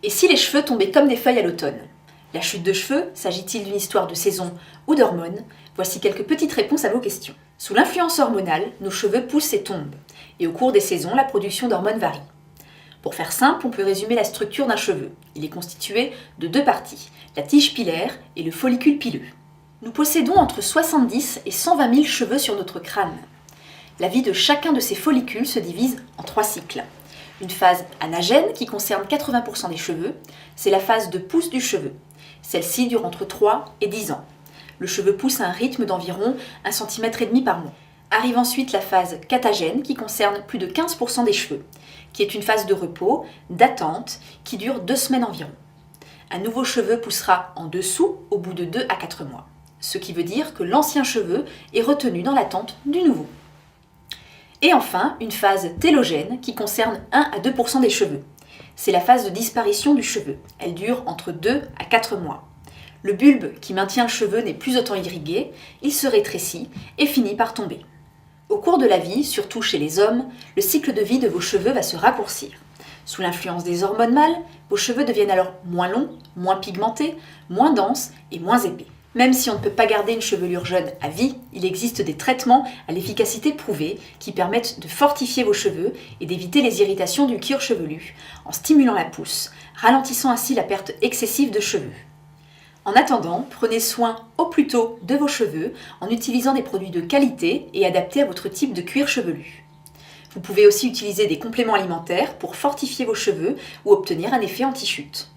Et si les cheveux tombaient comme des feuilles à l'automne? La chute de cheveux, s'agit-il d'une histoire de saison ou d'hormones? Voici quelques petites réponses à vos questions. Sous l'influence hormonale, nos cheveux poussent et tombent, et au cours des saisons, la production d'hormones varie. Pour faire simple, on peut résumer la structure d'un cheveu. Il est constitué de deux parties, la tige pilaire et le follicule pileux. Nous possédons entre 70 et 120 000 cheveux sur notre crâne. La vie de chacun de ces follicules se divise en 3 cycles. Une phase anagène qui concerne 80% des cheveux, c'est la phase de pousse du cheveu. Celle-ci dure entre 3 et 10 ans. Le cheveu pousse à un rythme d'environ 1,5 cm par mois. Arrive ensuite la phase catagène qui concerne plus de 15% des cheveux, qui est une phase de repos, d'attente, qui dure 2 semaines environ. Un nouveau cheveu poussera en dessous au bout de 2 à 4 mois, ce qui veut dire que l'ancien cheveu est retenu dans l'attente du nouveau. Et enfin, une phase télogène qui concerne 1 à 2% des cheveux. C'est la phase de disparition du cheveu. Elle dure entre 2 à 4 mois. Le bulbe qui maintient le cheveu n'est plus autant irrigué, il se rétrécit et finit par tomber. Au cours de la vie, surtout chez les hommes, le cycle de vie de vos cheveux va se raccourcir. Sous l'influence des hormones mâles, vos cheveux deviennent alors moins longs, moins pigmentés, moins denses et moins épais. Même si on ne peut pas garder une chevelure jeune à vie, il existe des traitements à l'efficacité prouvée qui permettent de fortifier vos cheveux et d'éviter les irritations du cuir chevelu en stimulant la pousse, ralentissant ainsi la perte excessive de cheveux. En attendant, prenez soin au plus tôt de vos cheveux en utilisant des produits de qualité et adaptés à votre type de cuir chevelu. Vous pouvez aussi utiliser des compléments alimentaires pour fortifier vos cheveux ou obtenir un effet anti-chute.